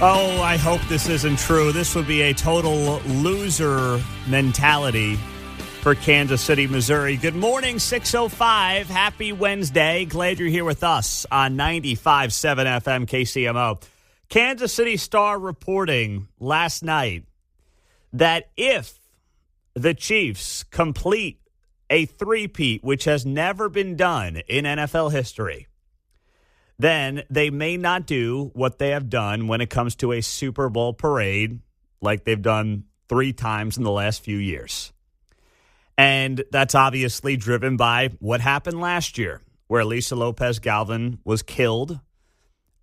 Oh, I hope this isn't true. This would be a total loser mentality for Kansas City, Missouri. Good morning, 6:05. Happy Wednesday. Glad you're here with us on 95.7 FM KCMO. Kansas City Star reporting last night that if the Chiefs complete a three-peat, which has never been done in NFL history, then they may not do what they have done when it comes to a Super Bowl parade like they've done 3 times in the last few years. And that's obviously driven by what happened last year, where Lisa Lopez Galvin was killed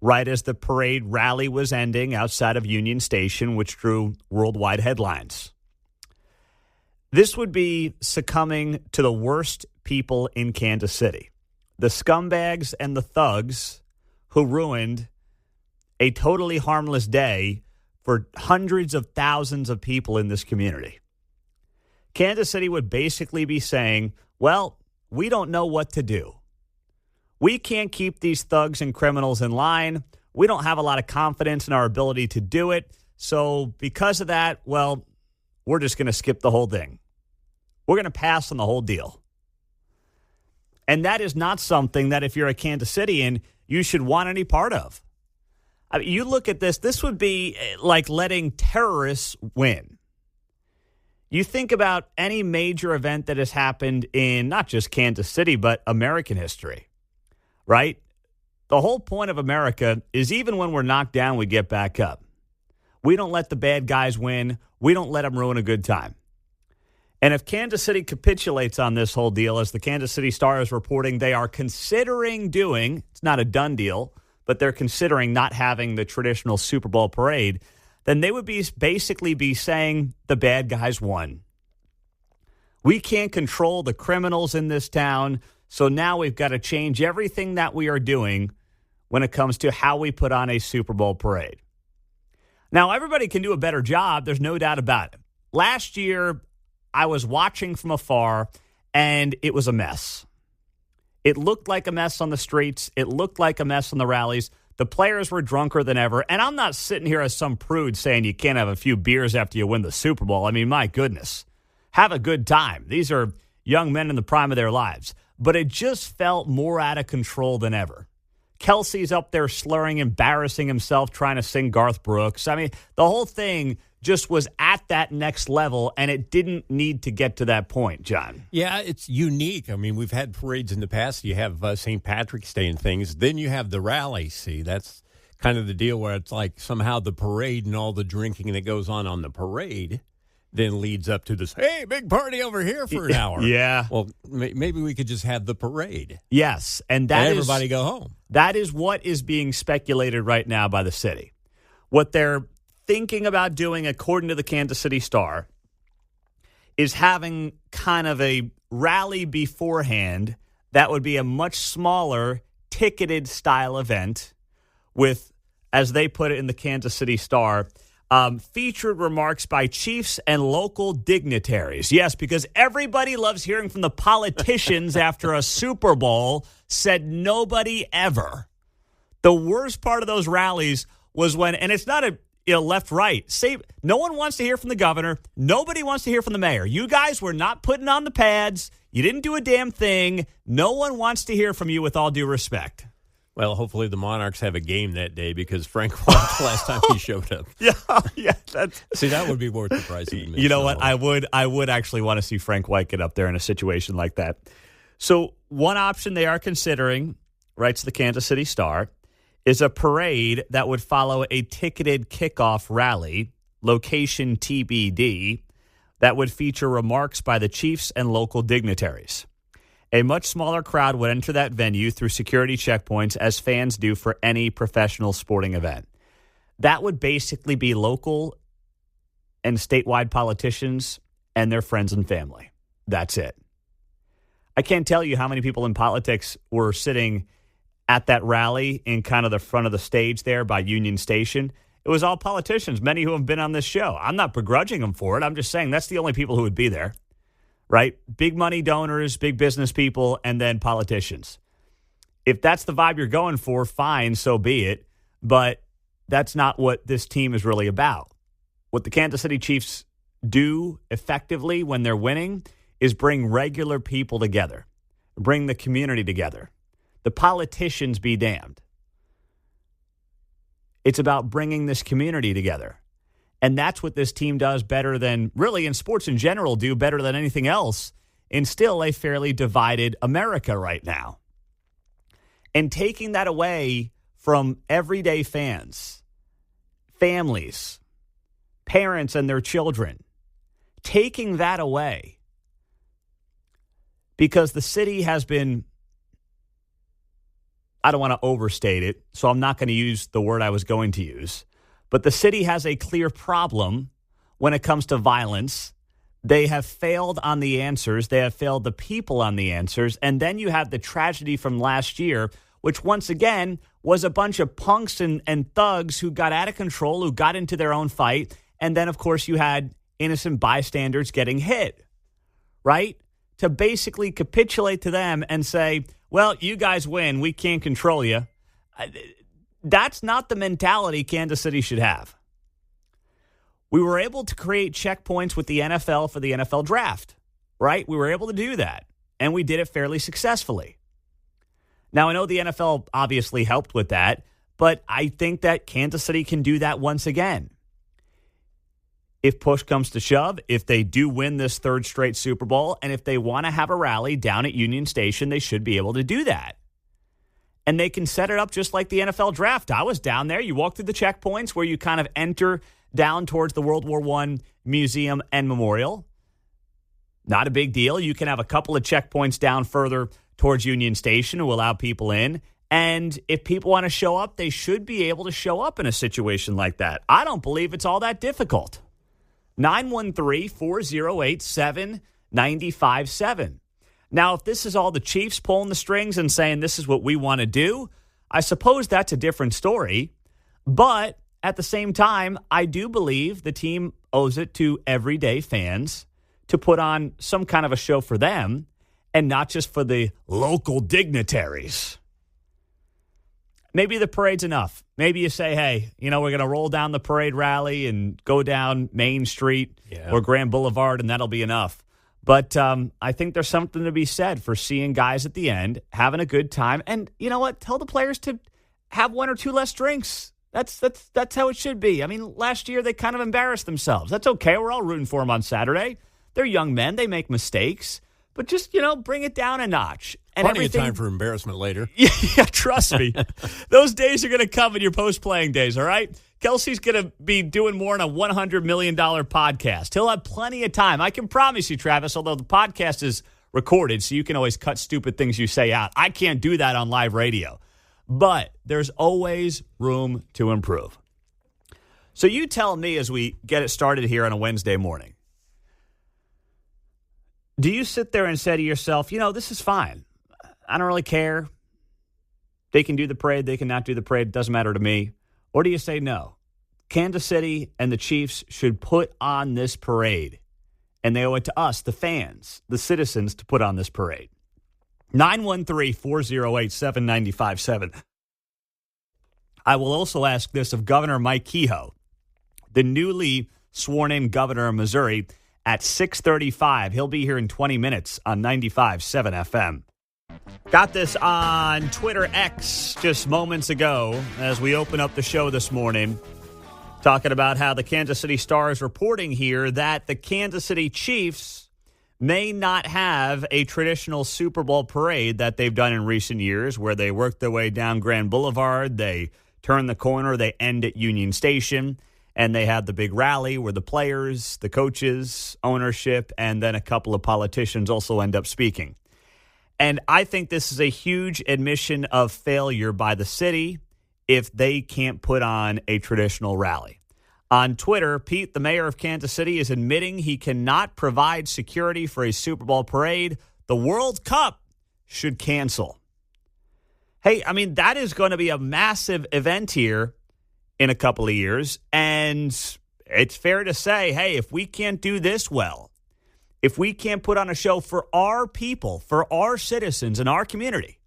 right as the parade rally was ending outside of Union Station, which drew worldwide headlines. This would be succumbing to the worst people in Kansas City, the scumbags and the thugs who ruined a totally harmless day for hundreds of thousands of people in this community. Kansas City would basically be saying, well, we don't know what to do. We can't keep these thugs and criminals in line. We don't have a lot of confidence in our ability to do it. So because of that, well, we're just going to skip the whole thing. We're going to pass on the whole deal. And that is not something that if you're a Kansas Cityan, you should want any part of. I mean, you look at this would be like letting terrorists win. You think about any major event that has happened in not just Kansas City, but American history, right? The whole point of America is even when we're knocked down, we get back up. We don't let the bad guys win. We don't let them ruin a good time. And if Kansas City capitulates on this whole deal, as the Kansas City Star is reporting, they are considering doing, it's not a done deal, but they're considering not having the traditional Super Bowl parade, then they would basically be saying the bad guys won. We can't control the criminals in this town, so now we've got to change everything that we are doing when it comes to how we put on a Super Bowl parade. Now, everybody can do a better job. There's no doubt about it. Last year, I was watching from afar, and it was a mess. It looked like a mess on the streets. It looked like a mess on the rallies. The players were drunker than ever. And I'm not sitting here as some prude saying you can't have a few beers after you win the Super Bowl. I mean, my goodness. Have a good time. These are young men in the prime of their lives. But it just felt more out of control than ever. Kelsey's up there slurring, embarrassing himself, trying to sing Garth Brooks. I mean, the whole thing just was at that next level, and it didn't need to get to that point, John. Yeah, it's unique. I mean, we've had parades in the past. You have St. Patrick's Day and things. Then you have the rally. See, that's kind of the deal where it's like somehow the parade and all the drinking that goes on the parade then leads up to this, hey, big party over here for an hour. Yeah. Well, maybe we could just have the parade. Yes, and everybody go home. That is what is being speculated right now by the city. What they're thinking about doing, according to the Kansas City Star, is having kind of a rally beforehand that would be a much smaller ticketed style event with, as they put it in the Kansas City Star, featured remarks by chiefs and local dignitaries. Yes, because everybody loves hearing from the politicians after a Super Bowl, said nobody ever. The worst part of those rallies was when, and it's not a left, right. No one wants to hear from the governor. Nobody wants to hear from the mayor. You guys were not putting on the pads. You didn't do a damn thing. No one wants to hear from you, with all due respect. Well, hopefully the Monarchs have a game that day because Frank White last time he showed up. Yeah. See, that would be more surprising. You know what? I would actually want to see Frank White get up there in a situation like that. So one option they are considering, writes the Kansas City Star, is a parade that would follow a ticketed kickoff rally, location TBD, that would feature remarks by the chiefs and local dignitaries. A much smaller crowd would enter that venue through security checkpoints, as fans do for any professional sporting event. That would basically be local and statewide politicians and their friends and family. That's it. I can't tell you how many people in politics were sitting at that rally in kind of the front of the stage there by Union Station. It was all politicians, many who have been on this show. I'm not begrudging them for it. I'm just saying that's the only people who would be there, right? Big money donors, big business people, and then politicians. If that's the vibe you're going for, fine, so be it. But that's not what this team is really about. What the Kansas City Chiefs do effectively when they're winning is bring regular people together, bring the community together. The politicians be damned. It's about bringing this community together. And that's what this team does better than, really in sports in general, do better than anything else in still a fairly divided America right now. And taking that away from everyday fans, families, parents and their children, taking that away because the city has been, I don't want to overstate it, so I'm not going to use the word I was going to use, but the city has a clear problem when it comes to violence. They have failed on the answers. They have failed the people on the answers. And then you have the tragedy from last year, which once again was a bunch of punks and thugs who got out of control, who got into their own fight. And then, of course, you had innocent bystanders getting hit, right? To basically capitulate to them and say, well, you guys win. We can't control you. That's not the mentality Kansas City should have. We were able to create checkpoints with the NFL for the NFL draft, right? We were able to do that, and we did it fairly successfully. Now, I know the NFL obviously helped with that, but I think that Kansas City can do that once again. If push comes to shove, if they do win this third straight Super Bowl, and if they want to have a rally down at Union Station, they should be able to do that. And they can set it up just like the NFL draft. I was down there. You walk through the checkpoints where you kind of enter down towards the World War I Museum and Memorial. Not a big deal. You can have a couple of checkpoints down further towards Union Station to allow people in. And if people want to show up, they should be able to show up in a situation like that. I don't believe it's all that difficult. 913-408-7957. Now, if this is all the Chiefs pulling the strings and saying this is what we want to do, I suppose that's a different story. But at the same time, I do believe the team owes it to everyday fans to put on some kind of a show for them and not just for the local dignitaries. Maybe the parade's enough. Maybe you say, hey, we're going to roll down the parade rally and go down Main Street or Grand Boulevard, and that'll be enough. But I think there's something to be said for seeing guys at the end, having a good time. And you know what? Tell the players to have one or two less drinks. That's how it should be. I mean, last year they kind of embarrassed themselves. That's okay. We're all rooting for them on Saturday. They're young men. They make mistakes. But just, bring it down a notch. And plenty of time for embarrassment later. Yeah, trust me. Those days are going to come in your post-playing days, all right? Kelsey's going to be doing more than a $100 million podcast. He'll have plenty of time. I can promise you, Travis, although the podcast is recorded, so you can always cut stupid things you say out. I can't do that on live radio. But there's always room to improve. So you tell me as we get it started here on a Wednesday morning. Do you sit there and say to yourself, this is fine. I don't really care. They can do the parade. They cannot do the parade. It doesn't matter to me. Or do you say, no, Kansas City and the Chiefs should put on this parade, and they owe it to us, the fans, the citizens, to put on this parade? 913-408-7957. I will also ask this of Governor Mike Kehoe, the newly sworn-in governor of Missouri, at 6:35. He'll be here in 20 minutes on 95.7 FM. Got this on Twitter X just moments ago as we open up the show this morning, talking about how the Kansas City Star is reporting here that the Kansas City Chiefs may not have a traditional Super Bowl parade that they've done in recent years where they work their way down Grand Boulevard, they turn the corner, they end at Union Station, and they have the big rally where the players, the coaches, ownership, and then a couple of politicians also end up speaking. And I think this is a huge admission of failure by the city if they can't put on a traditional rally. On Twitter, Pete, the mayor of Kansas City, is admitting he cannot provide security for a Super Bowl parade. The World Cup should cancel. Hey, I mean, that is going to be a massive event here in a couple of years. And it's fair to say, hey, if we can't do this well, if we can't put on a show for our people, for our citizens in our community,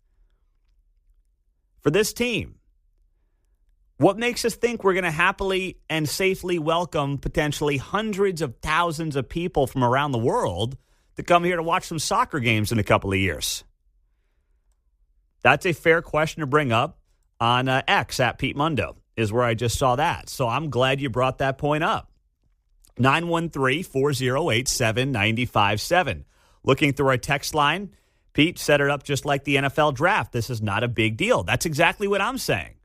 for this team, What makes us think we're going to happily and safely welcome potentially hundreds of thousands of people from around the world to come here to watch some soccer games in a couple of years? That's a fair question to bring up on X at Pete Mundo is where I just saw that. So I'm glad you brought that point up. 913-408-7957. Looking through our text line, Pete set it up just like the NFL draft. This is not a big deal. That's exactly what I'm saying.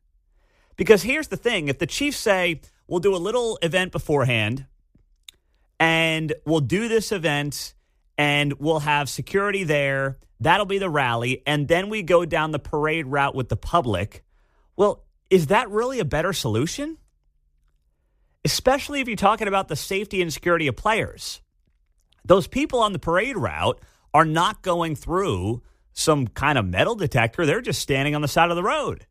Because here's the thing. If the Chiefs say, we'll do a little event beforehand, and we'll do this event, and we'll have security there, that'll be the rally, and then we go down the parade route with the public, well, is that really a better solution? Especially if you're talking about the safety and security of players. Those people on the parade route are not going through some kind of metal detector. They're just standing on the side of the road.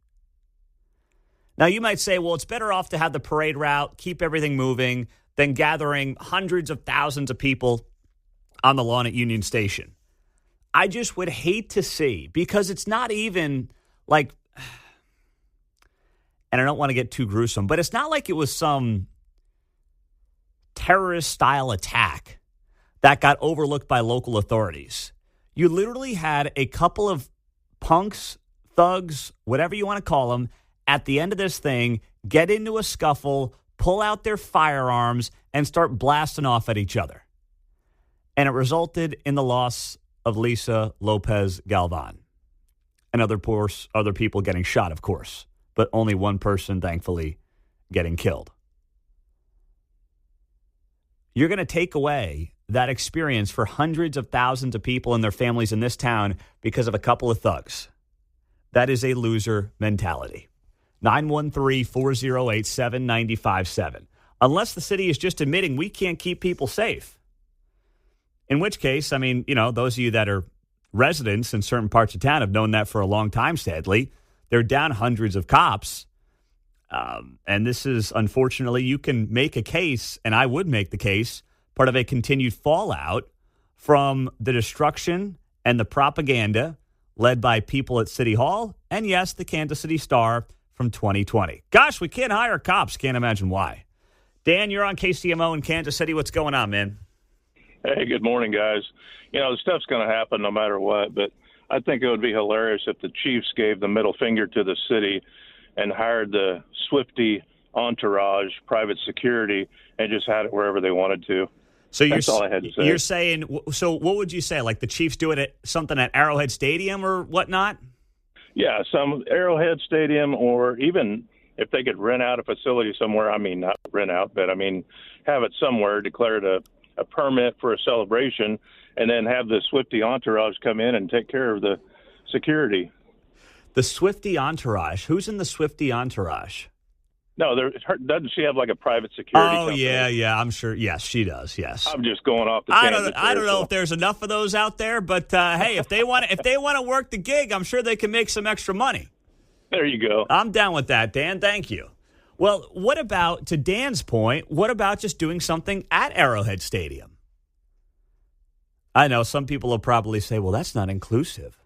Now, you might say, well, it's better off to have the parade route, keep everything moving, than gathering hundreds of thousands of people on the lawn at Union Station. I just would hate to see, because it's not even like, and I don't want to get too gruesome, but it's not like it was some terrorist-style attack that got overlooked by local authorities. You literally had a couple of punks, thugs, whatever you want to call them, at the end of this thing, get into a scuffle, pull out their firearms, and start blasting off at each other. And it resulted in the loss of Lisa Lopez Galvan. And other people getting shot, of course. But only one person, thankfully, getting killed. You're going to take away that experience for hundreds of thousands of people and their families in this town because of a couple of thugs. That is a loser mentality. 913-408-7957. Unless the city is just admitting we can't keep people safe. In which case, I mean, you know, those of you that are residents in certain parts of town have known that for a long time, sadly. They're down hundreds of cops. And this is, unfortunately, you can make a case, and I would make the case, part of a continued fallout from the destruction and the propaganda led by people at City Hall and, yes, the Kansas City Star from 2020. Gosh, we can't hire cops. Can't imagine why. Dan, you're on KCMO in Kansas City. What's going on, man? Hey, good morning, guys. You know, the stuff's going to happen no matter what, but I think it would be hilarious if the Chiefs gave the middle finger to the city and hired the Swifty entourage, private security, and just had it wherever they wanted to. So that's all I had to say. You're saying, so what would you say? Like the Chiefs do it at something at Arrowhead Stadium or whatnot? Yeah, some Arrowhead Stadium, or even if they could rent out a facility somewhere. I mean, not rent out, but I mean, have it somewhere, declare it a permit for a celebration, and then have the Swifty entourage come in and take care of the security. The Swifty entourage? Who's in the Swifty entourage? No, doesn't she have like a private security company? Yeah, I'm sure. Yes, she does. Yes. I'm just going off the tangent. I don't know if there's enough of those out there, but hey, if they want to work the gig, I'm sure they can make some extra money. There you go. I'm down with that, Dan. Thank you. Well, what about, to Dan's point, what about just doing something at Arrowhead Stadium? I know some people will probably say, well, that's not inclusive.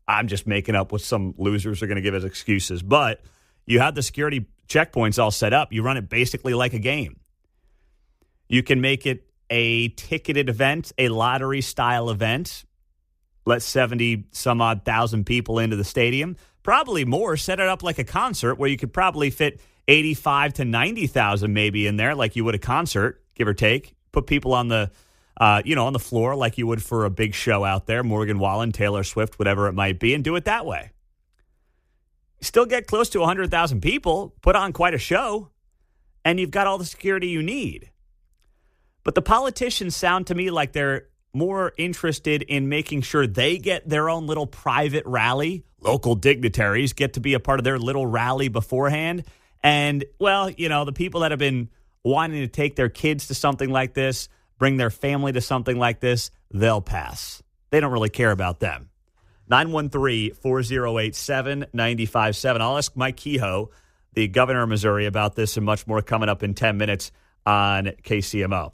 I'm just making up what some losers are going to give as excuses. But you have the security checkpoints all set up. You run it basically like a game. You can make it a ticketed event, a lottery-style event. Let 70-some-odd thousand people into the stadium. Probably more. Set it up like a concert where you could probably fit 85 to 90,000 maybe in there, like you would a concert, give or take. Put people on the on the floor like you would for a big show out there, Morgan Wallen, Taylor Swift, whatever it might be, and do it that way. Still get close to 100,000 people, put on quite a show, and you've got all the security you need. But the politicians sound to me like they're more interested in making sure they get their own little private rally. Local dignitaries get to be a part of their little rally beforehand. And, well, you know, the people that have been wanting to take their kids to something like this, bring their family to something like this, they'll pass. They don't really care about them. 913-408-7957. I'll ask Mike Kehoe, the governor of Missouri, about this and much more coming up in 10 minutes on KCMO.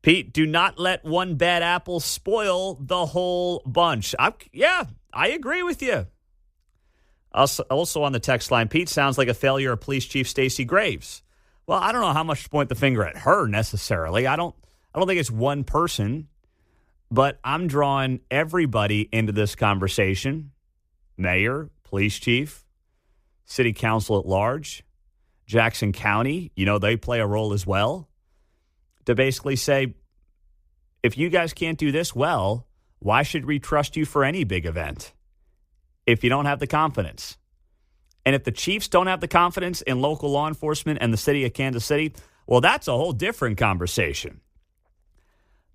Pete, do not let one bad apple spoil the whole bunch. I agree with you. Also on the text line, Pete sounds like a failure of Police Chief Stacey Graves. Well, I don't know how much to point the finger at her necessarily. I don't think it's one person, but I'm drawing everybody into this conversation. Mayor, police chief, city council at large, Jackson County, they play a role as well, to basically say, if you guys can't do this well, why should we trust you for any big event if you don't have the confidence? And if the Chiefs don't have the confidence in local law enforcement and the city of Kansas City, well, that's a whole different conversation.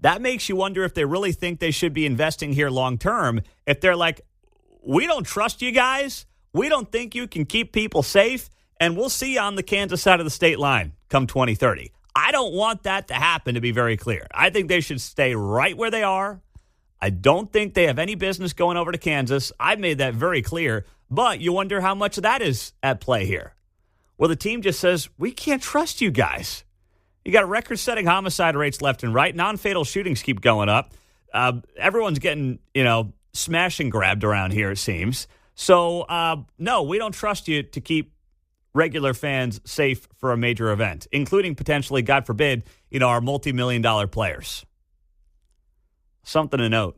That makes you wonder if they really think they should be investing here long term. If they're like, we don't trust you guys, we don't think you can keep people safe, and we'll see you on the Kansas side of the state line come 2030. I don't want that to happen, to be very clear. I think they should stay right where they are. I don't think they have any business going over to Kansas. I've made that very clear. But you wonder how much of that is at play here. Well, the team just says, we can't trust you guys. You got record-setting homicide rates left and right. Non-fatal shootings keep going up. Everyone's getting, smash and grabbed around here, it seems. So, no, we don't trust you to keep regular fans safe for a major event, including potentially, God forbid, our multi-million-dollar players. Something to note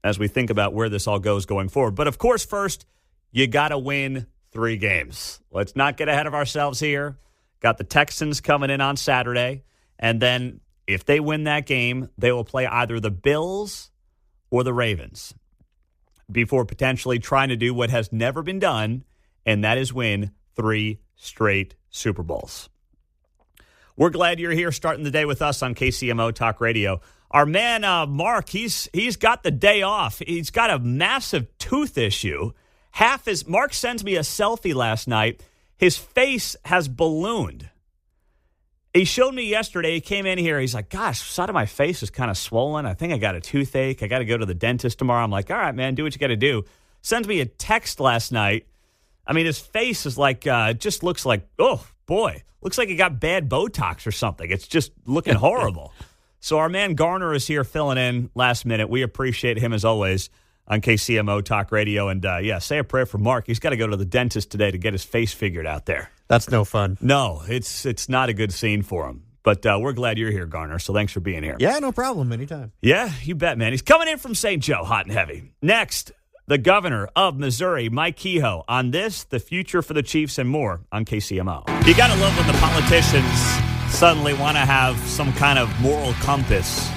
as we think about where this all goes going forward. But, of course, first, you got to win 3 games. Let's not get ahead of ourselves here. Got the Texans coming in on Saturday. And then if they win that game, they will play either the Bills or the Ravens before potentially trying to do what has never been done, and that is win 3 straight Super Bowls. We're glad you're here starting the day with us on KCMO Talk Radio. Our man, Mark, he's got the day off. He's got a massive tooth issue. Mark sends me a selfie last night. His face has ballooned. He showed me yesterday. He came in here. He's like, gosh, the side of my face is kind of swollen. I think I got a toothache. I got to go to the dentist tomorrow. I'm like, all right, man, do what you got to do. Sends me a text last night. I mean, his face is like, just looks like, oh, boy. Looks like he got bad Botox or something. It's just looking horrible. So our man Garner is here filling in last minute. We appreciate him as always on KCMO Talk Radio. And, say a prayer for Mark. He's got to go to the dentist today to get his face figured out there. That's no fun. No, it's not a good scene for him. But we're glad you're here, Garner, so thanks for being here. Yeah, no problem. Anytime. Yeah, you bet, man. He's coming in from St. Joe, hot and heavy. Next, the governor of Missouri, Mike Kehoe, on this, the future for the Chiefs, and more on KCMO. You got to love when the politicians suddenly want to have some kind of moral compass.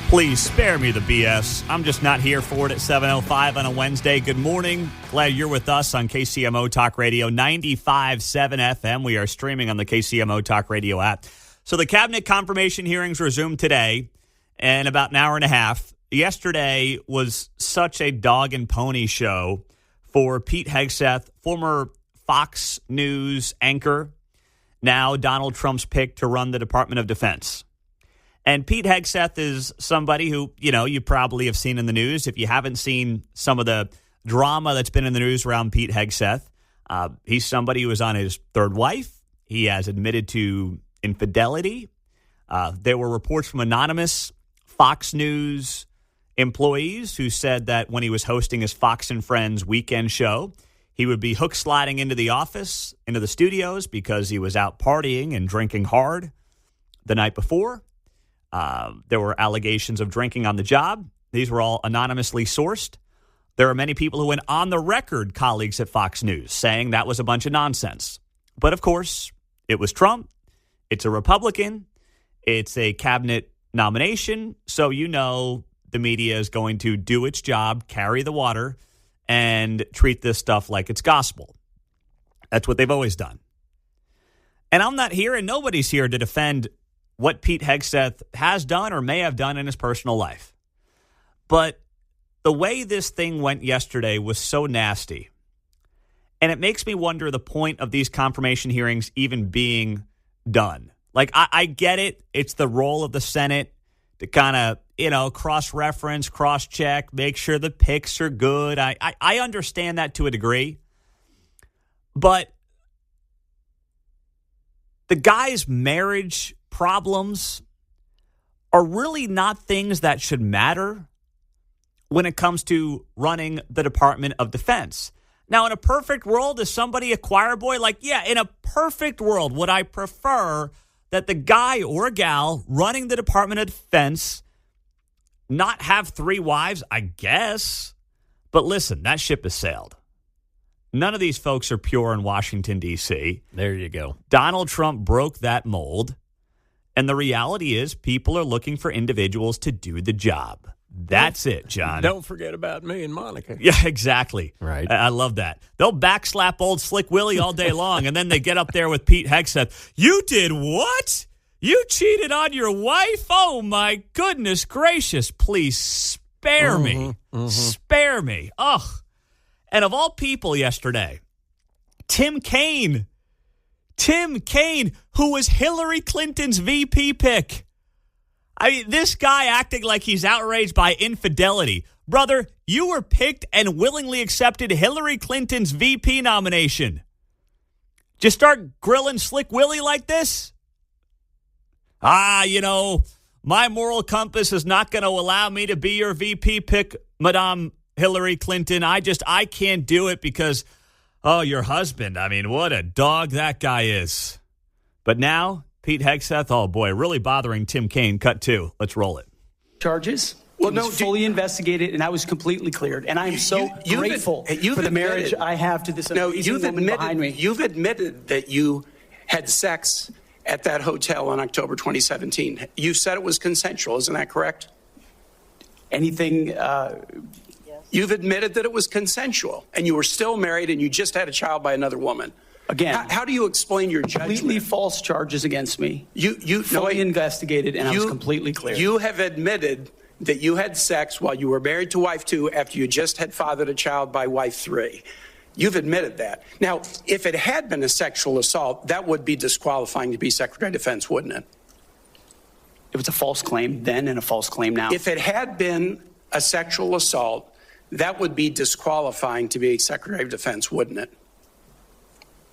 Please spare me the BS. I'm just not here for it at 7:05 on a Wednesday. Good morning. Glad you're with us on KCMO Talk Radio 95.7 FM. We are streaming on the KCMO Talk Radio app. So the cabinet confirmation hearings resumed today in about an hour and a half. Yesterday was such a dog and pony show for Pete Hegseth, former Fox News anchor, now Donald Trump's pick to run the Department of Defense. And Pete Hegseth is somebody who, you probably have seen in the news. If you haven't seen some of the drama that's been in the news around Pete Hegseth, he's somebody who is on his third wife. He has admitted to infidelity. There were reports from anonymous Fox News employees who said that when he was hosting his Fox and Friends weekend show, he would be hook sliding into the office, into the studios, because he was out partying and drinking hard the night before. There were allegations of drinking on the job. These were all anonymously sourced. There are many people who went on the record, colleagues at Fox News, saying that was a bunch of nonsense. But, of course, it was Trump. It's a Republican. It's a cabinet nomination. So the media is going to do its job, carry the water, and treat this stuff like it's gospel. That's what they've always done. And I'm not here, and nobody's here to defend what Pete Hegseth has done or may have done in his personal life. But the way this thing went yesterday was so nasty. And it makes me wonder the point of these confirmation hearings even being done. Like, I get it. It's the role of the Senate to kind of, cross-reference, cross-check, make sure the picks are good. I understand that to a degree. But the guy's marriage problems are really not things that should matter when it comes to running the Department of Defense. Now, in a perfect world, is somebody a choir boy? Like, yeah, in a perfect world, would I prefer that the guy or gal running the Department of Defense not have 3 wives? I guess. But listen, that ship has sailed. None of these folks are pure in Washington, D.C. There you go. Donald Trump broke that mold. And the reality is people are looking for individuals to do the job. That's it, John. Don't forget about me and Monica. Yeah, exactly. Right. I love that. They'll backslap old Slick Willie all day long, and then they get up there with Pete Hegseth. You did what? You cheated on your wife? Oh, my goodness gracious. Please spare me. Spare me. Ugh. And of all people yesterday, Tim Kaine, who was Hillary Clinton's VP pick. I mean, this guy acting like he's outraged by infidelity. Brother, you were picked and willingly accepted Hillary Clinton's VP nomination. Just start grilling Slick Willie like this? My moral compass is not going to allow me to be your VP pick, Madame Hillary Clinton. I can't do it because, your husband. I mean, what a dog that guy is. But now, Pete Hegseth, oh boy, really bothering Tim Kaine. Cut 2. Let's roll it. Charges. Well, it was fully investigated, and I was completely cleared. And I am so grateful for the marriage I have to this amazing woman behind me. You've admitted that you had sex at that hotel in October 2017. You said it was consensual. Isn't that correct? Anything... You've admitted that it was consensual, and you were still married, and you just had a child by another woman. Again, how do you explain your judgment? Completely false charges against me. You fully investigated, and I was completely clear. You have admitted that you had sex while you were married to wife 2 after you just had fathered a child by wife 3. You've admitted that. Now, if it had been a sexual assault, that would be disqualifying to be Secretary of Defense, wouldn't it? It was a false claim then and a false claim now. If it had been a sexual assault, that would be disqualifying to be Secretary of Defense, wouldn't it?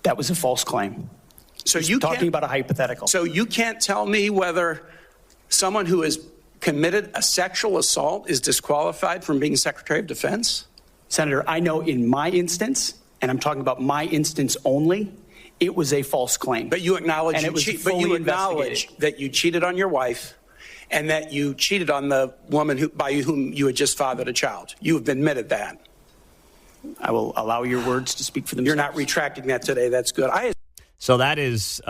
That was a false claim. So you're talking about a hypothetical. So you can't tell me whether someone who has committed a sexual assault is disqualified from being Secretary of Defense? Senator, I know in my instance, and I'm talking about my instance only, it was a false claim. But you acknowledge, that you cheated on your wife and that you cheated on the woman by whom you had just fathered a child. You have admitted that. I will allow your words to speak for themselves. You're not retracting that today. That's good. So that is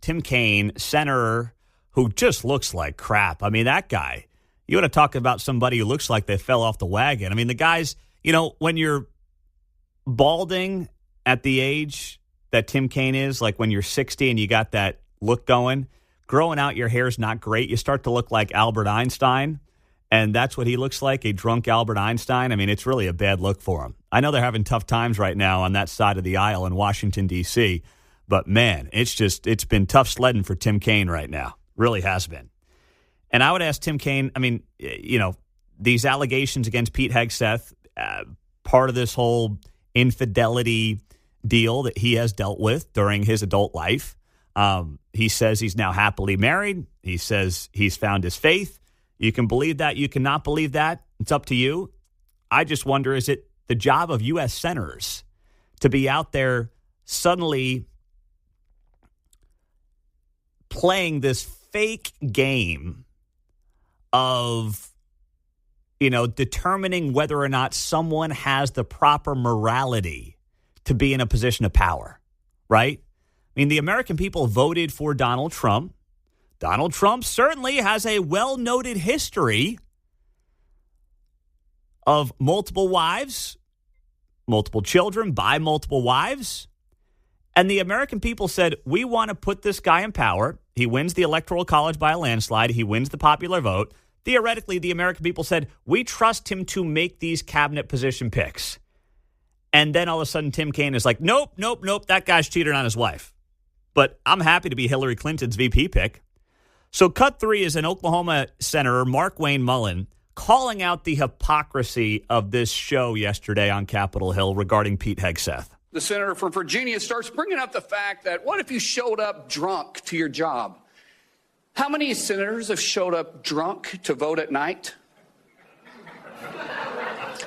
Tim Kaine, senator, who just looks like crap. I mean, that guy, you want to talk about somebody who looks like they fell off the wagon. I mean, the guys, when you're balding at the age that Tim Kaine is, like when you're 60 and you got that look going, growing out your hair is not great. You start to look like Albert Einstein, and that's what he looks like, a drunk Albert Einstein. I mean, it's really a bad look for him. I know they're having tough times right now on that side of the aisle in Washington, D.C., but, man, it's been tough sledding for Tim Kaine right now. Really has been. And I would ask Tim Kaine, I mean, these allegations against Pete Hegseth, part of this whole infidelity deal that he has dealt with during his adult life. He says he's now happily married. He says he's found his faith. You can believe that. You cannot believe that. It's up to you. I just wonder, is it the job of U.S. senators to be out there suddenly playing this fake game of, determining whether or not someone has the proper morality to be in a position of power, right? I mean, the American people voted for Donald Trump. Donald Trump certainly has a well-noted history of multiple wives, multiple children by multiple wives. And the American people said, we want to put this guy in power. He wins the Electoral College by a landslide. He wins the popular vote. Theoretically, the American people said, we trust him to make these cabinet position picks. And then all of a sudden, Tim Kaine is like, nope, that guy's cheated on his wife. But I'm happy to be Hillary Clinton's VP pick. So cut 3 is an Oklahoma Senator, Mark Wayne Mullen, calling out the hypocrisy of this show yesterday on Capitol Hill regarding Pete Hegseth. The senator from Virginia starts bringing up the fact that what if you showed up drunk to your job? How many senators have showed up drunk to vote at night?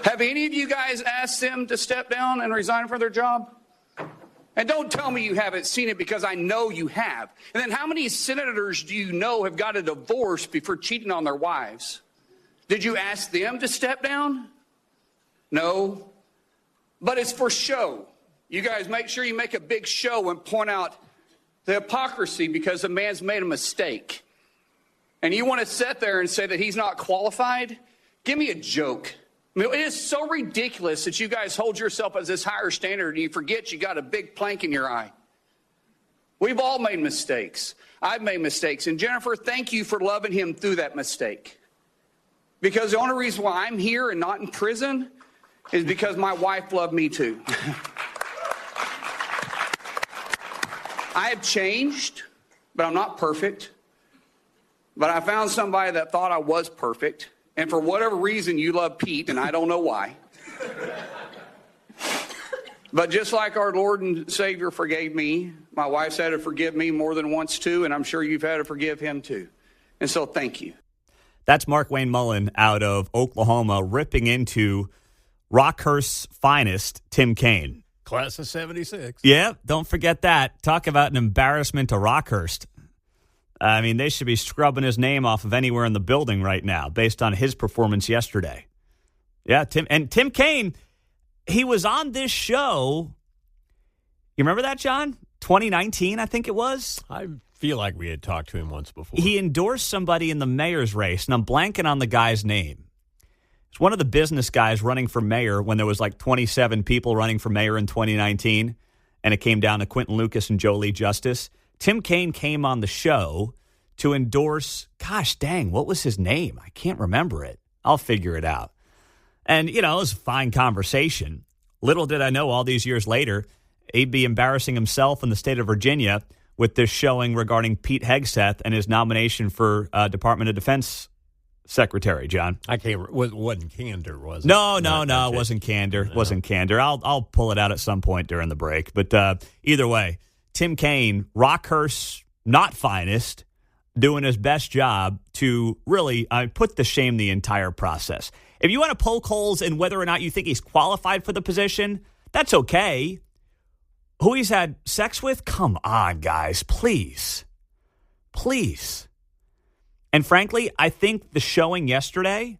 Have any of you guys asked them to step down and resign from their job? And don't tell me you haven't seen it, because I know you have. And then how many senators do you know have got a divorce before cheating on their wives? Did you ask them to step down? No. But it's for show. You guys make sure you make a big show and point out the hypocrisy because a man's made a mistake. And you want to sit there and say that he's not qualified? Give me a joke. I mean, it is so ridiculous that you guys hold yourself as this higher standard and you forget you got a big plank in your eye. We've all made mistakes. I've made mistakes. And Jennifer, thank you for loving him through that mistake. Because the only reason why I'm here and not in prison is because my wife loved me too. I have changed, but I'm not perfect. But I found somebody that thought I was perfect. And for whatever reason, you love Pete, and I don't know why. But just like our Lord and Savior forgave me, my wife's had to forgive me more than once too, and I'm sure you've had to forgive him too. And so thank you. That's Mark Wayne Mullen out of Oklahoma ripping into Rockhurst's finest, Tim Kaine. Class of 76. Yeah, don't forget that. Talk about an embarrassment to Rockhurst. I mean, they should be scrubbing his name off of anywhere in the building right now based on his performance yesterday. Yeah, Tim Kaine, he was on this show. You remember that, John? 2019, I think it was. I feel like we had talked to him once before. He endorsed somebody in the mayor's race, and I'm blanking on the guy's name. It's one of the business guys running for mayor when there was like 27 people running for mayor in 2019, and it came down to Quentin Lucas and Jolie Justice. Tim Kaine came on the show to endorse, gosh dang, what was his name? I can't remember it. I'll figure it out. And, you know, it was a fine conversation. Little did I know all these years later, he'd be embarrassing himself in the state of Virginia with this showing regarding Pete Hegseth and his nomination for Department of Defense Secretary, John. Wasn't Candor, was it? No, it wasn't Candor. It wasn't Candor. I'll pull it out at some point during the break. But either way, Tim Kaine, Rockhurst's not finest, doing his best job to really put to shame the entire process. If you want to poke holes in whether or not you think he's qualified for the position, that's okay. Who he's had sex with? Come on, guys. Please. Please. And frankly, I think the showing yesterday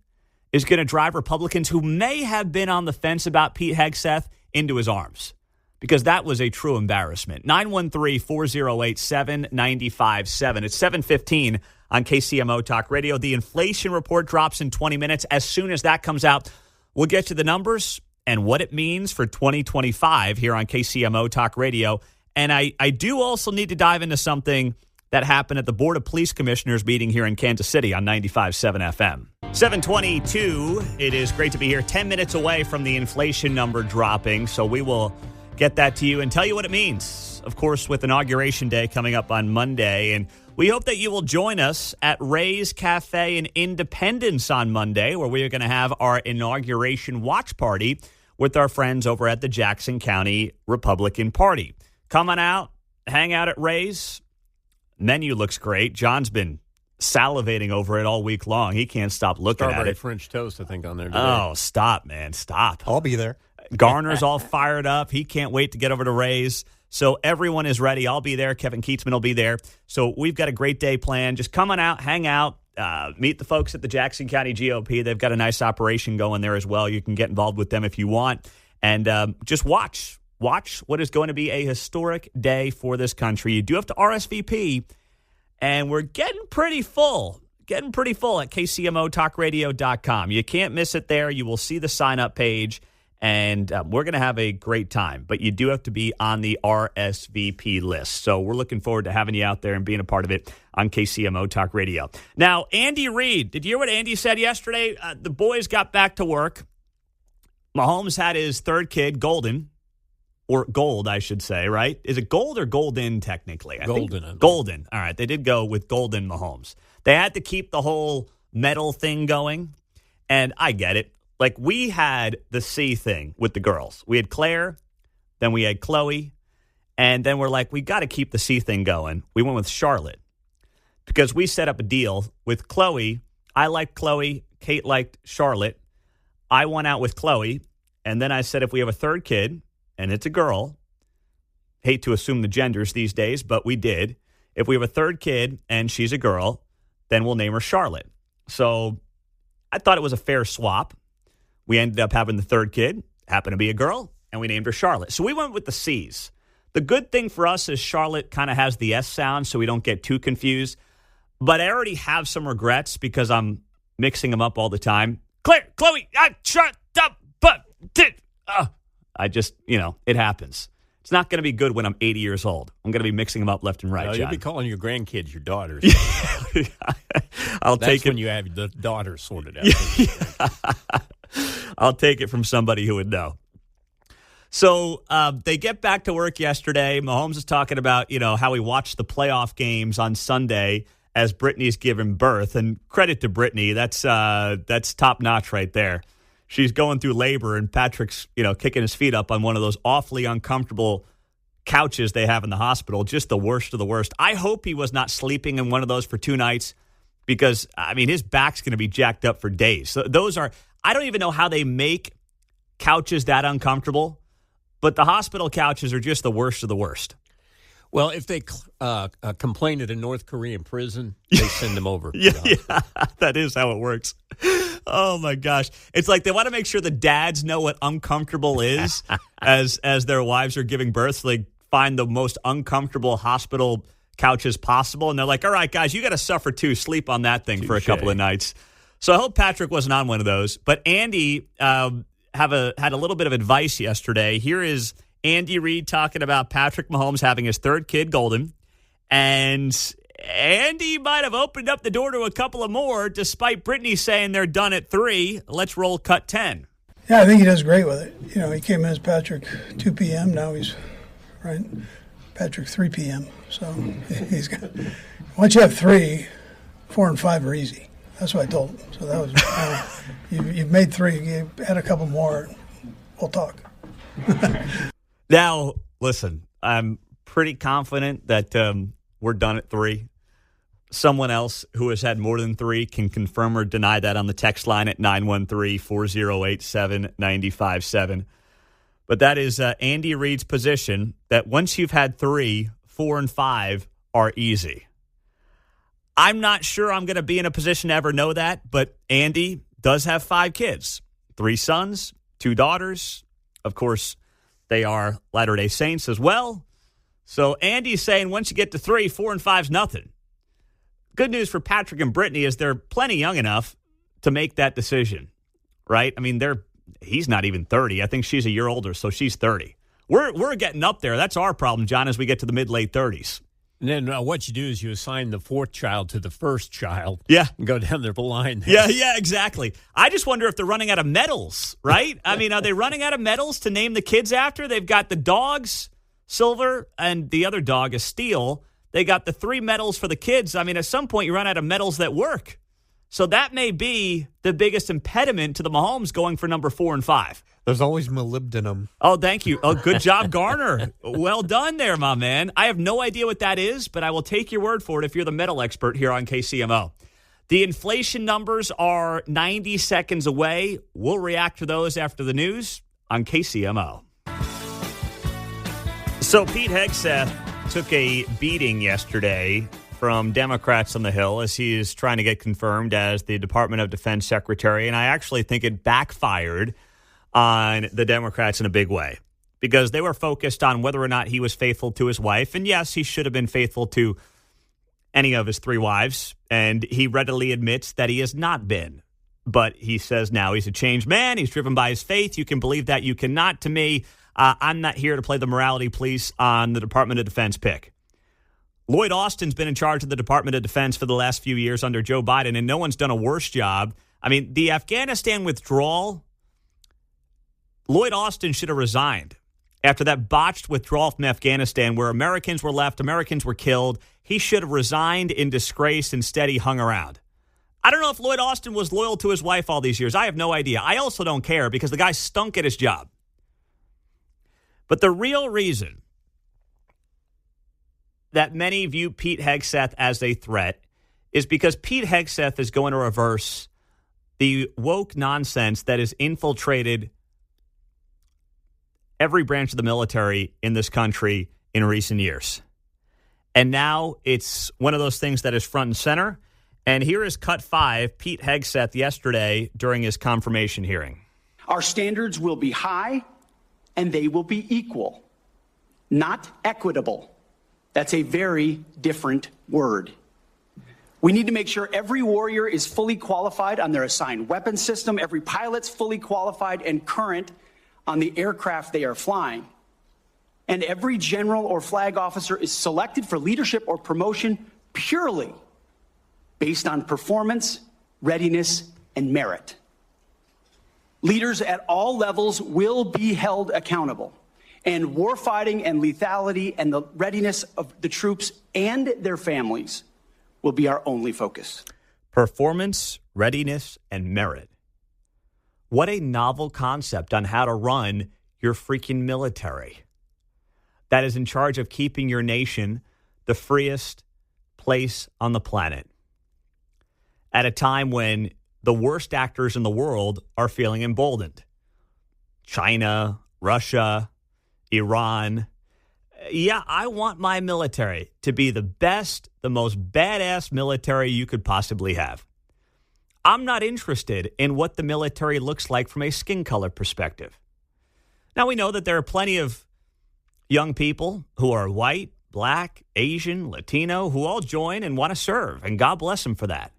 is going to drive Republicans who may have been on the fence about Pete Hegseth into his arms, because that was a true embarrassment. 913-408-7957. It's 7:15 on KCMO Talk Radio. The inflation report drops in 20 minutes. As soon as that comes out, we'll get to the numbers and what it means for 2025 here on KCMO Talk Radio. And I do also need to dive into something that happened at the Board of Police Commissioners meeting here in Kansas City on 95.7 FM. 7:22. It is great to be here 10 minutes away from the inflation number dropping. So we will get that to you and tell you what it means, of course, with Inauguration Day coming up on Monday. And we hope that you will join us at Ray's Cafe in Independence on Monday, where we are going to have our inauguration watch party with our friends over at the Jackson County Republican Party. Come on out, hang out at Ray's. Menu looks great. John's been salivating over it all week long. He can't stop looking at it. French toast, I think, on there today. Oh, stop, man. Stop. I'll be there. Garner's all fired up. He can't wait to get over to Ray's. So everyone is ready. I'll be there. Kevin Keatsman will be there. So we've got a great day planned. Just come on out, hang out, meet the folks at the Jackson County GOP. They've got a nice operation going there as well. You can get involved with them if you want. And just watch what is going to be a historic day for this country. You do have to RSVP, and we're getting pretty full at KCMOTalkRadio.com. You can't miss it there. You will see the sign-up page. And we're going to have a great time. But you do have to be on the RSVP list. So we're looking forward to having you out there and being a part of it on KCMO Talk Radio. Now, Andy Reid, did you hear what Andy said yesterday? The boys got back to work. Mahomes had his third kid, Golden. Or Gold, I should say, right? Is it Gold or Golden technically? Golden. All right, they did go with Golden Mahomes. They had to keep the whole medal thing going. And I get it. Like, we had the C thing with the girls. We had Claire, then we had Chloe, and then we're like, we got to keep the C thing going. We went with Charlotte because we set up a deal with Chloe. I liked Chloe. Kate liked Charlotte. I went out with Chloe, and then I said if we have a third kid, and it's a girl, hate to assume the genders these days, but we did. If we have a third kid and she's a girl, then we'll name her Charlotte. So I thought it was a fair swap. We ended up having the third kid, happened to be a girl, and we named her Charlotte. So we went with the C's. The good thing for us is Charlotte kind of has the S sound, so we don't get too confused. But I already have some regrets because I'm mixing them up all the time. Chloe, shut up, but I just, it happens. It's not going to be good when I'm 80 years old. I'm going to be mixing them up left and right, John. You'll be calling your grandkids your daughters. That's when you have the daughters sorted out. I'll take it from somebody who would know. So they get back to work yesterday. Mahomes is talking about, how he watched the playoff games on Sunday as Brittany's given birth. And credit to Brittany. That's top notch right there. She's going through labor, and Patrick's, kicking his feet up on one of those awfully uncomfortable couches they have in the hospital. Just the worst of the worst. I hope he was not sleeping in one of those for 2 nights because, his back's going to be jacked up for days. So I don't even know how they make couches that uncomfortable, but the hospital couches are just the worst of the worst. Well, if they complain at a North Korean prison, they send them over. Yeah, that is how it works. Oh, my gosh. It's like they want to make sure the dads know what uncomfortable is as their wives are giving birth. So they find the most uncomfortable hospital couches possible. And they're like, all right, guys, you got to suffer too. Sleep on that thing for a couple of nights. So I hope Patrick wasn't on one of those. But Andy had a little bit of advice yesterday. Here is Andy Reid talking about Patrick Mahomes having his third kid, Golden. And Andy might have opened up the door to a couple of more, despite Brittany saying they're done at 3. Let's roll cut 10. Yeah, I think he does great with it. He came in as Patrick 2 p.m. Now he's, right, Patrick 3 p.m. So he's got, once you have 3, 4 and 5 are easy. That's what I told him. So that was, you've made 3, you add a couple more, we'll talk. Now, listen, I'm pretty confident that we're done at 3. Someone else who has had more than 3 can confirm or deny that on the text line at 913-408-7957. But that is Andy Reid's position that once you've had 3, 4, and 5 are easy. I'm not sure I'm going to be in a position to ever know that, but Andy does have 5 kids, 3 sons, 2 daughters. Of course, they are Latter-day Saints as well. So Andy's saying once you get to 3, 4, and 5's nothing. Good news for Patrick and Brittany is they're plenty young enough to make that decision, right? He's not even 30. I think she's a year older, so she's 30. We're getting up there. That's our problem, John, as we get to the mid-late 30s. And then what you do is you assign the 4th child to the first child. Yeah. And go down the line there. Yeah, exactly. I just wonder if they're running out of medals, right? Are they running out of medals to name the kids after? They've got the dogs, Silver, and the other dog is Steel. They got the 3 medals for the kids. At some point you run out of medals that work. So that may be the biggest impediment to the Mahomes going for number 4 and 5. There's always molybdenum. Oh, thank you. Oh, good job, Garner. Well done there, my man. I have no idea what that is, but I will take your word for it if you're the metal expert here on KCMO. The inflation numbers are 90 seconds away. We'll react to those after the news on KCMO. So Pete Hegseth took a beating yesterday from Democrats on the Hill as he is trying to get confirmed as the Department of Defense Secretary. And I actually think it backfired on the Democrats in a big way because they were focused on whether or not he was faithful to his wife. And yes, he should have been faithful to any of his 3 wives. And he readily admits that he has not been. But he says now he's a changed man. He's driven by his faith. You can believe that. You cannot. To me, I'm not here to play the morality police on the Department of Defense pick. Lloyd Austin's been in charge of the Department of Defense for the last few years under Joe Biden, and no one's done a worse job. The Afghanistan withdrawal, Lloyd Austin should have resigned after that botched withdrawal from Afghanistan where Americans were left, Americans were killed. He should have resigned in disgrace. Instead, he hung around. I don't know if Lloyd Austin was loyal to his wife all these years. I have no idea. I also don't care because the guy stunk at his job. But the real reason that many view Pete Hegseth as a threat is because Pete Hegseth is going to reverse the woke nonsense that has infiltrated every branch of the military in this country in recent years. And now it's one of those things that is front and center. And here is cut 5, Pete Hegseth yesterday during his confirmation hearing. Our standards will be high and they will be equal, not equitable. That's a very different word. We need to make sure every warrior is fully qualified on their assigned weapon system, every pilot's fully qualified and current on the aircraft they are flying, and every general or flag officer is selected for leadership or promotion purely based on performance, readiness, and merit. Leaders at all levels will be held accountable, and warfighting and lethality and the readiness of the troops and their families will be our only focus. Performance, readiness, and merit. What a novel concept on how to run your freaking military that is in charge of keeping your nation the freest place on the planet at a time when the worst actors in the world are feeling emboldened. China, Russia, Iran. Yeah, I want my military to be the best, the most badass military you could possibly have. I'm not interested in what the military looks like from a skin color perspective. Now, we know that there are plenty of young people who are white, black, Asian, Latino, who all join and want to serve, and God bless them for that.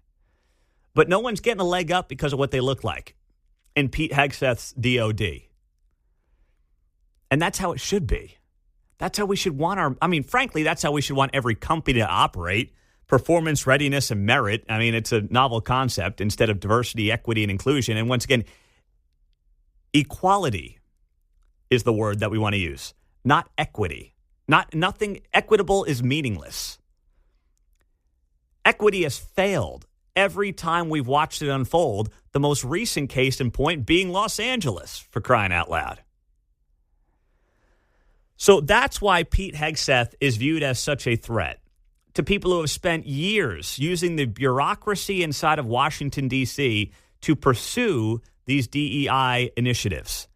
But no one's getting a leg up because of what they look like in Pete Hegseth's DOD. And that's how it should be. That's how we should want frankly, that's how we should want every company to operate. Performance, readiness, and merit. I mean, it's a novel concept instead of diversity, equity, and inclusion. And once again, equality is the word that we want to use, not equity. Nothing equitable is meaningless. Equity has failed every time we've watched it unfold, the most recent case in point being Los Angeles, for crying out loud. So that's why Pete Hegseth is viewed as such a threat to people who have spent years using the bureaucracy inside of Washington, D.C. to pursue these DEI initiatives.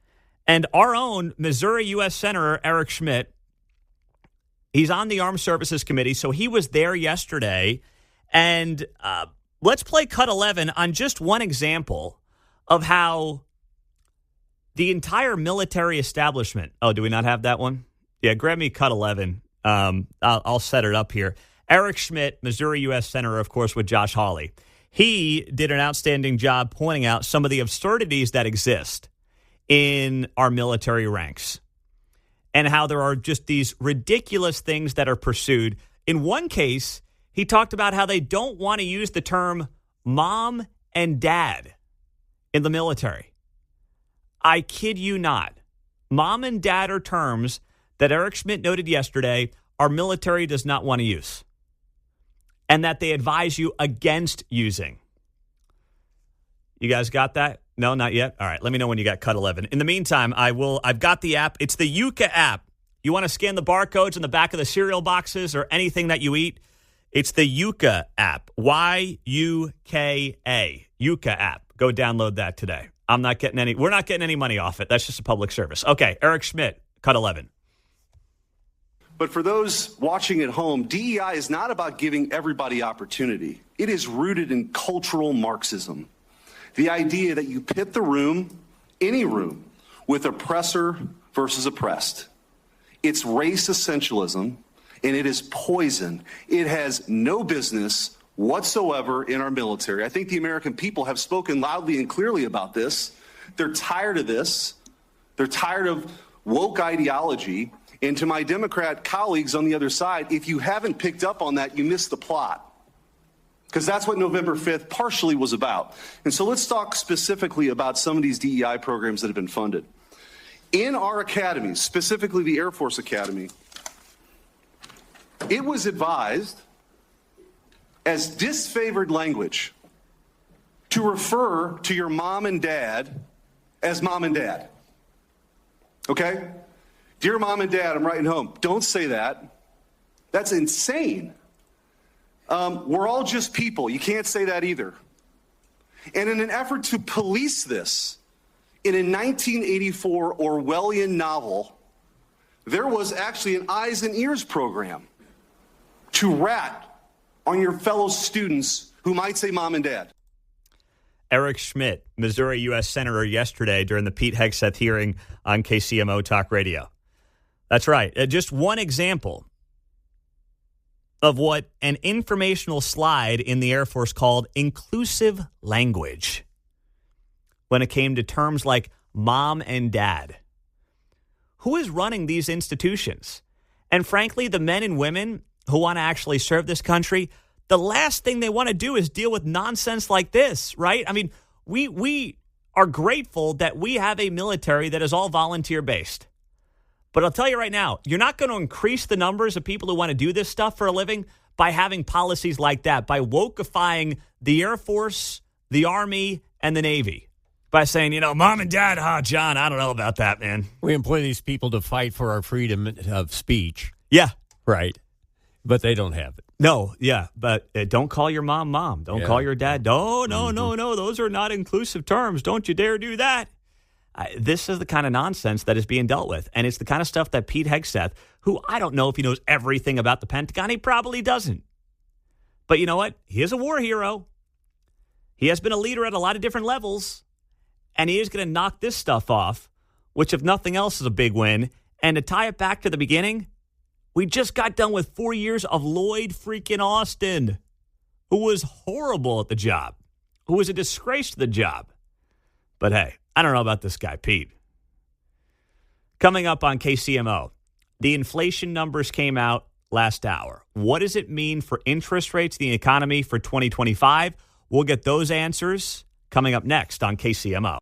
And our own Missouri U.S. Senator Eric Schmidt, he's on the Armed Services Committee, so he was there yesterday. And let's play cut 11 on just one example of how the entire military establishment. Oh, do we not have that one? Yeah, grab me cut 11. I'll set it up here. Eric Schmidt, Missouri U.S. Senator, of course, with Josh Hawley. He did an outstanding job pointing out some of the absurdities that exist in our military ranks and how there are just these ridiculous things that are pursued. In one case, he talked about how they don't want to use the term mom and dad in the military. I kid you not. Mom and dad are terms that Eric Schmidt noted yesterday our military does not want to use and that they advise you against using. You guys got that? No, not yet? All right, let me know when you got cut 11. In the meantime, I've got the app. It's the Yuka app. You want to scan the barcodes in the back of the cereal boxes or anything that you eat? It's the Yuka app. Y-U-K-A. Yuka app. Go download that today. We're not getting any money off it. That's just a public service. Okay, Eric Schmidt, cut 11. But for those watching at home, DEI is not about giving everybody opportunity. It is rooted in cultural Marxism. The idea that you pit the room, any room, with oppressor versus oppressed. It's race essentialism, and it is poison. It has no business whatsoever in our military. I think the American people have spoken loudly and clearly about this. They're tired of this. They're tired of woke ideology. And to my Democrat colleagues on the other side, if you haven't picked up on that, you missed the plot. Because that's what November 5th partially was about. And so let's talk specifically about some of these DEI programs that have been funded. In our academies, specifically the Air Force Academy, it was advised as disfavored language to refer to your mom and dad as mom and dad. Okay? Dear mom and dad, I'm writing home. Don't say that. That's insane. We're all just people. You can't say that either. And in an effort to police this, in a 1984 Orwellian novel, there was actually an eyes and ears program to rat on your fellow students who might say mom and dad. Eric Schmidt, Missouri U.S. Senator, yesterday during the Pete Hegseth hearing on KCMO Talk Radio. That's right. Just one example of what an informational slide in the Air Force called inclusive language when it came to terms like mom and dad. Who is running these institutions? And frankly, the men and women who want to actually serve this country, the last thing they want to do is deal with nonsense like this, right? I mean, we are grateful that we have a military that is all volunteer-based. But I'll tell you right now, you're not going to increase the numbers of people who want to do this stuff for a living by having policies like that, by wokeifying the Air Force, the Army, and the Navy. By saying, mom and dad, John, I don't know about that, man. We employ these people to fight for our freedom of speech. Yeah. Right. But they don't have it. No, yeah. But don't call your mom, mom. Don't call your dad. No. Those are not inclusive terms. Don't you dare do that. This is the kind of nonsense that is being dealt with. And it's the kind of stuff that Pete Hegseth, who I don't know if he knows everything about the Pentagon. He probably doesn't. But you know what? He is a war hero. He has been a leader at a lot of different levels. And he is going to knock this stuff off, which, if nothing else, is a big win. And to tie it back to the beginning, we just got done with 4 years of Lloyd freaking Austin, who was horrible at the job, who was a disgrace to the job. But hey, I don't know about this guy, Pete. Coming up on KCMO, the inflation numbers came out last hour. What does it mean for interest rates in the economy for 2025? We'll get those answers coming up next on KCMO.